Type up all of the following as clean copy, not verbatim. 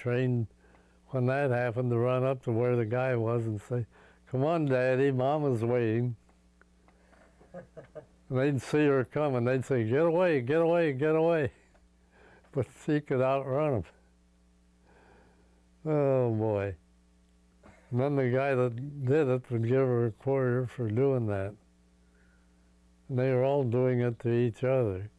trained, when that happened, to run up to where the guy was and say, "Come on, Daddy, Mama's waiting." And they'd see her coming. They'd say, "Get away, get away, get away." But she could outrun them. Oh, boy. And then the guy that did it would give her a quarter for doing that. And they were all doing it to each other.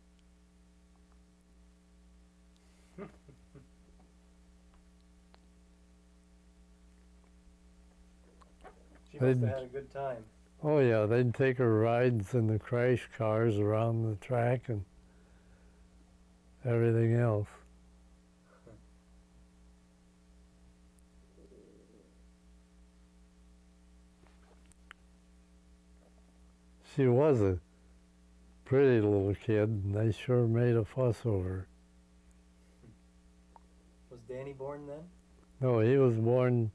She must have had a good time. Oh yeah, they'd take her rides in the crash cars around the track and everything else. She was a pretty little kid, and they sure made a fuss over her. Was Danny born then? No, he was born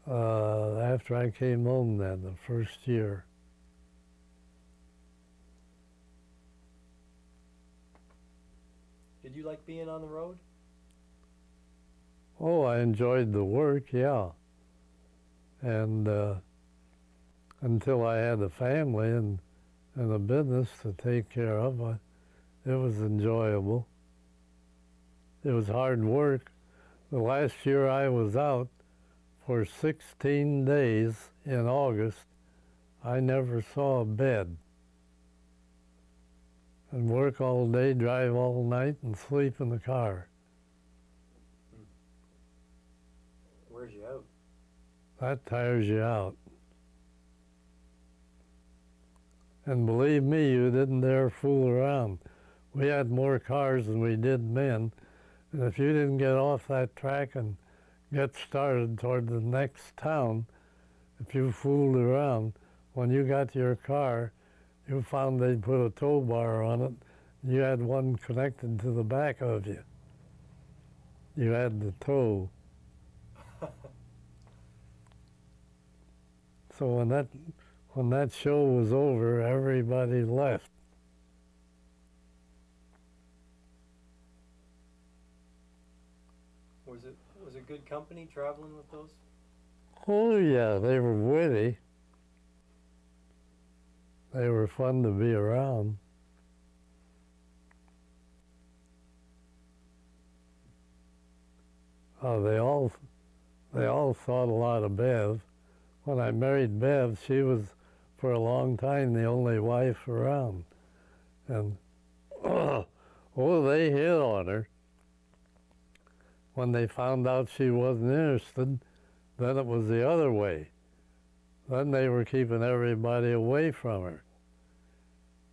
after I came home then, the first year. Did you like being on the road? Oh, I enjoyed the work, yeah. And until I had a family and a business to take care of, it was enjoyable. It was hard work. The last year I was out, for 16 days in August, I never saw a bed. And work all day, drive all night, and sleep in the car. Wears you out. That tires you out. And believe me, you didn't dare fool around. We had more cars than we did men, and if you didn't get off that track and get started toward the next town, if you fooled around, when you got to your car, you found they'd put a tow bar on it. You had one connected to the back of you. You had the tow. So when that show was over, everybody left. Was it good company traveling with those? Oh yeah, they were witty. They were fun to be around. Oh, they all thought a lot of Bev. When I married Bev, she was for a long time the only wife around, and they hit on her. When they found out she wasn't interested, then it was the other way. Then they were keeping everybody away from her.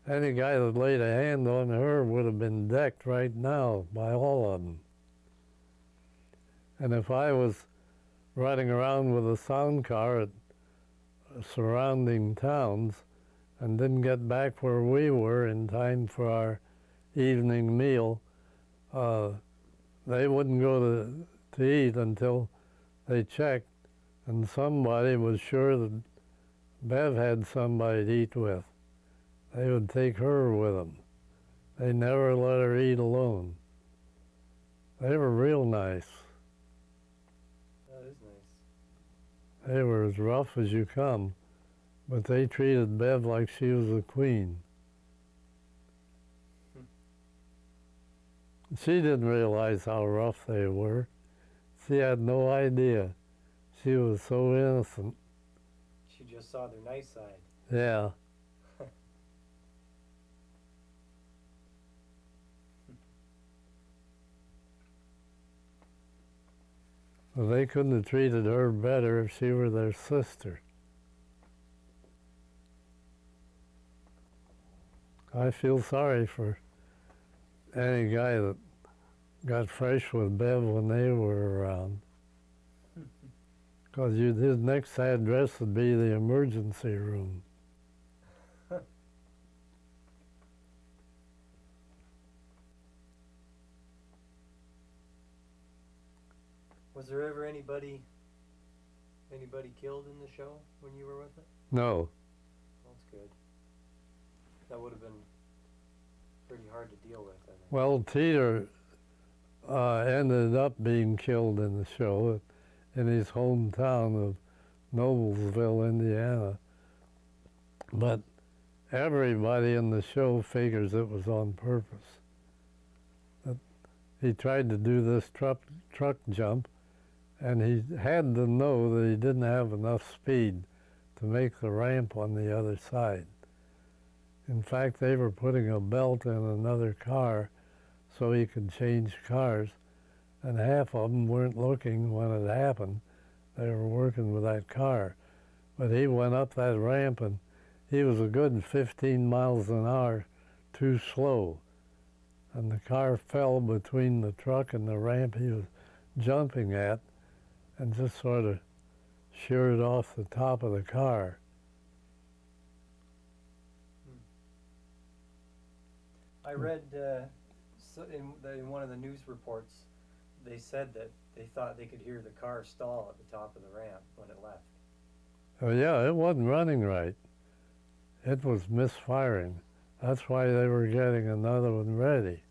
Any guy that laid a hand on her would have been decked right now by all of them. And if I was running around with a sound car at surrounding towns and didn't get back where we were in time for our evening meal, they wouldn't go to eat until they checked, and somebody was sure that Bev had somebody to eat with. They would take her with them. They never let her eat alone. They were real nice. That is nice. They were as rough as you come, but they treated Bev like she was a queen. She didn't realize how rough they were. She had no idea. She was so innocent. She just saw their nice side. Yeah. Well, they couldn't have treated her better if she were their sister. I feel sorry for any guy that got fresh with Bev when they were around. Because his next address would be the emergency room. Was there ever anybody killed in the show when you were with it? No. That's good. That would have been pretty hard to deal with, I think. Well, Teeter ended up being killed in the show in his hometown of Noblesville, Indiana. But everybody in the show figures it was on purpose. That he tried to do this truck jump, and he had to know that he didn't have enough speed to make the ramp on the other side. In fact, they were putting a belt in another car so he could change cars, and half of them weren't looking when it happened. They were working with that car. But he went up that ramp, and he was a good 15 miles an hour too slow. And the car fell between the truck and the ramp he was jumping at and just sort of sheared off the top of the car. I read in one of the news reports, they said that they thought they could hear the car stall at the top of the ramp when it left. Oh yeah, it wasn't running right. It was misfiring. That's why they were getting another one ready.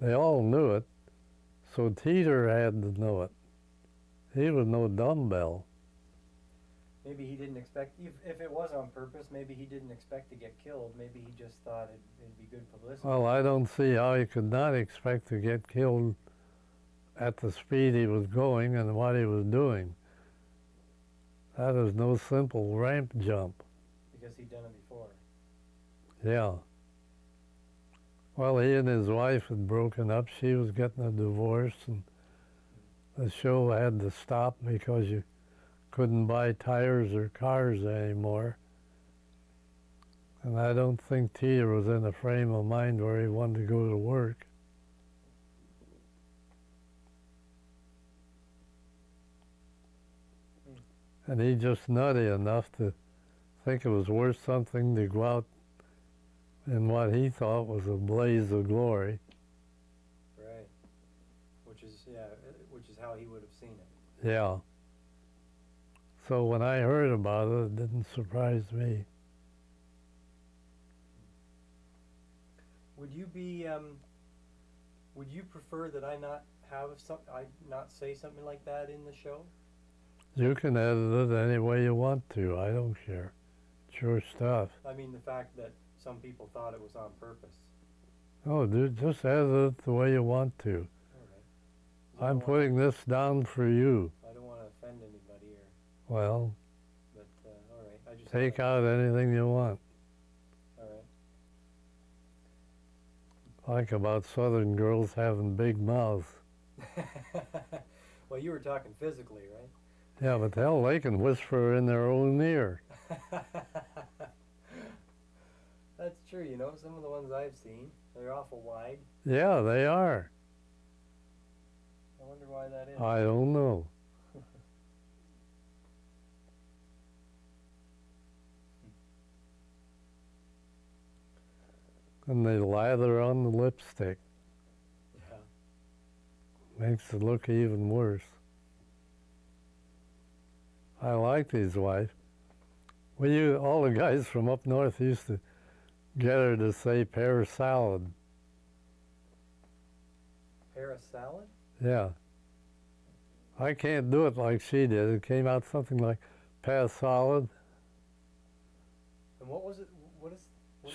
They all knew it, so Teeter had to know it. He was no dumbbell. Maybe he didn't expect, if it was on purpose, maybe he didn't expect to get killed. Maybe he just thought it'd be good publicity. Well, I don't see how he could not expect to get killed at the speed he was going and what he was doing. That is no simple ramp jump. Because he'd done it before. Yeah. Well, he and his wife had broken up. She was getting a divorce, and the show had to stop because you couldn't buy tires or cars anymore. And I don't think Teeter was in a frame of mind where he wanted to go to work. And he just nutty enough to think it was worth something to go out in what he thought was a blaze of glory. Right. Which is how he would have seen it. Yeah. So when I heard about it, it didn't surprise me. Would you prefer that I not say something like that in the show? You can edit it any way you want to. I don't care. It's your stuff. I mean, the fact that some people thought it was on purpose. Oh, dude, just edit it the way you want to. All right. I'm putting this down for you. I don't want to offend anybody or. Well, But all right. I just take out anything you want. All Like about Southern girls having big mouths. right. Well, you were talking physically, right? Yeah, but hell, they can whisper in their own ear. That's true. You know, some of the ones I've seen, they're awful wide. Yeah, they are. I wonder why that is. I don't know. And they lather on the lipstick. Yeah. Makes it look even worse. I like his wife. All the guys from up north used to get her to say pear salad. Pear salad? Yeah. I can't do it like she did. It came out something like pear salad. And what was it?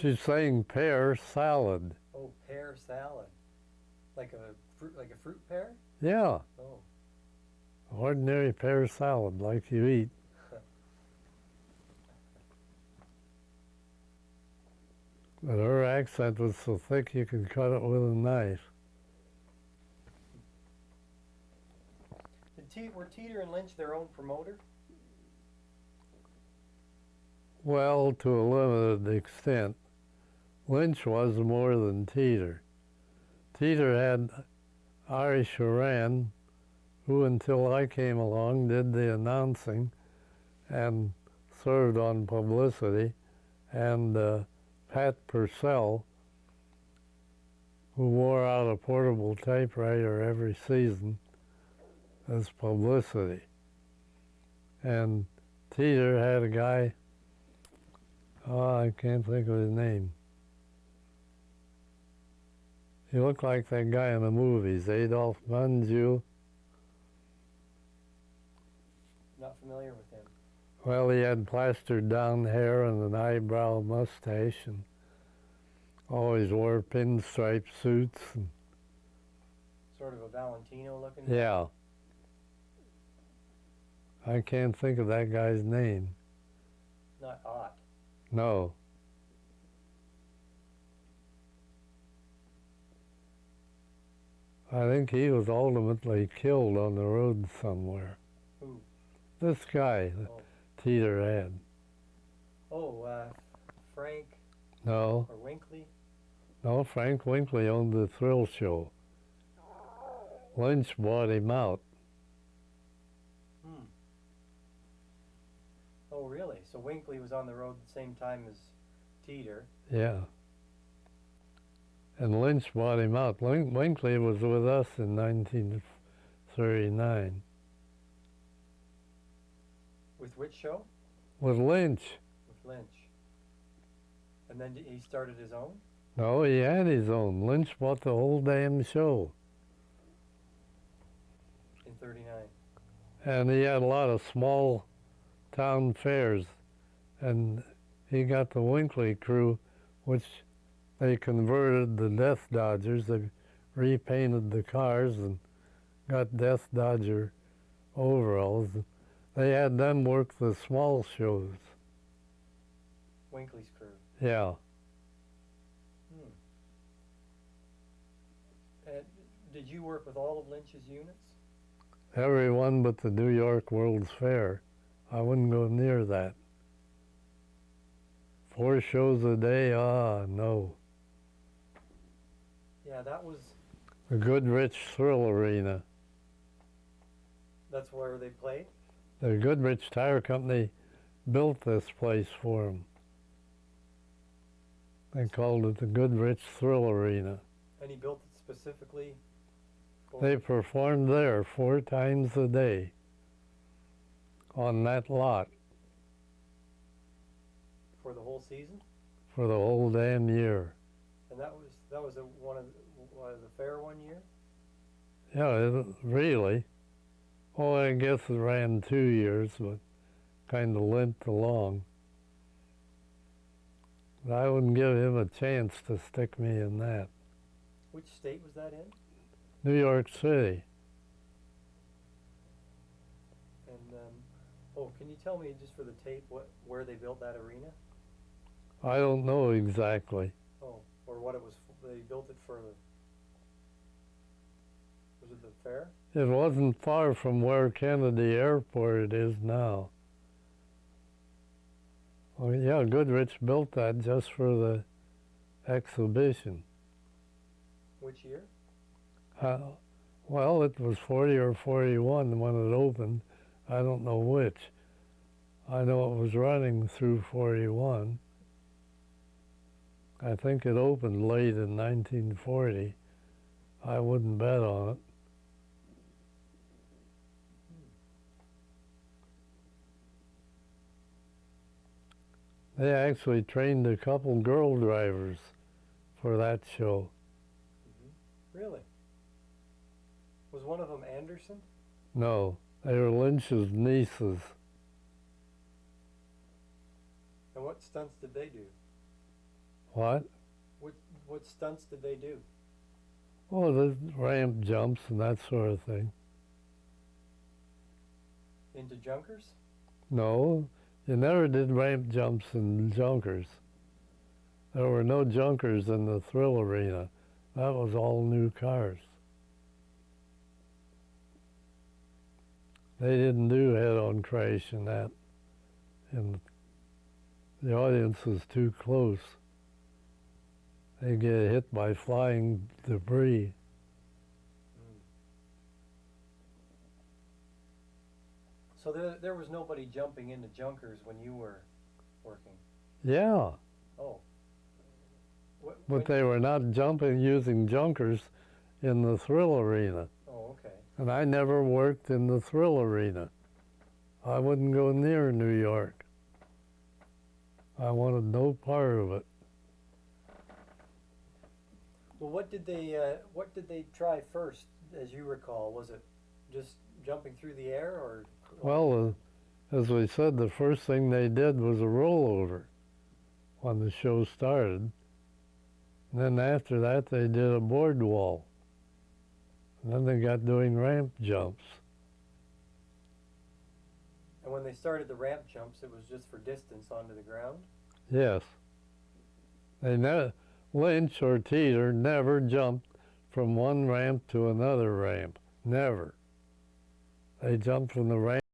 She's saying pear salad. Oh, pear salad. Like a fruit pear? Yeah. Oh. Ordinary pear salad like you eat. But her accent was so thick you could cut it with a knife. Were Teeter and Lynch their own promoter? Well, to a limited extent. Lynch was more than Teeter. Teeter had Ari Sharan, who until I came along did the announcing and served on publicity, and Pat Purcell, who wore out a portable typewriter every season as publicity. And Teeter had a guy, I can't think of his name. He looked like that guy in the movies, Adolph Manjul. Not familiar with him. Well, he had plastered down hair and an eyebrow mustache, and always wore pinstripe suits. And, Sort of a Valentino looking guy? yeah. I can't think of that guy's name. Not Ott. No. I think he was ultimately killed on the road somewhere. Who? This guy that Oh, Teeter had. Frank No, or Winkley? no, Frank Winkley owned the thrill show. Lynch bought him out. Oh, really? So Winkley was on the road the same time as Teeter. Yeah. And Lynch bought him out. Winkley was with us in 1939. With which show? With Lynch. With Lynch. And then he started his own? No, he had his own. Lynch bought the whole damn show. In 39. And he had a lot of small town fairs. And he got the Winkley crew, which they converted the Death Dodgers. They repainted the cars and got Death Dodger overalls. They had them work the small shows. Winkley's crew. Yeah. And did you work with all of Lynch's units? Everyone but the New York World's Fair. I wouldn't go near that. 4 shows a day, no. Yeah, that was... The Goodrich Thrill Arena. That's where they played? The Goodrich Tire Company built this place for them. They called it the Goodrich Thrill Arena. And he built it specifically for... They performed there 4 times a day on that lot For the whole season? for the whole damn year. And that was one of the fair one year? Yeah, really. Oh, I guess it ran 2 years, but kind of limped along. But I wouldn't give him a chance to stick me in that. Which state was that in? New York City. And can you tell me just for the tape where they built that arena? I don't know exactly. Oh, or what it was. They built it for. Was it the fair? It wasn't far from where Kennedy Airport is now. Oh yeah, Goodrich built that just for the exhibition. Which year? Well, it was 40 or 41 when it opened. I don't know which. I know it was running through 41. I think it opened late in 1940. I wouldn't bet on it. They actually trained a couple girl drivers for that show. Really? Was one of them Anderson? No, they were Lynch's nieces. And what stunts did they do? What? What stunts did they do? Oh, the ramp jumps and that sort of thing. Into junkers? No, you never did ramp jumps and junkers. There were no junkers in the thrill arena. That was all new cars. They didn't do head-on crash and that. And the audience was too close. They get hit by flying debris. So there was nobody jumping into junkers when you were working? Yeah, Oh. but they were not jumping using junkers in the thrill arena. Oh, okay. And I never worked in the thrill arena. I wouldn't go near New York. I wanted no part of it. Well, what did they try first, as you recall? Was it just jumping through the air, or? Well, as we said, the first thing they did was a rollover when the show started. And then after that, they did a board wall. And then they got doing ramp jumps. And when they started the ramp jumps, it was just for distance onto the ground? Yes. Lynch or Teeter never jumped from one ramp to another ramp. Never. They jumped from the ramp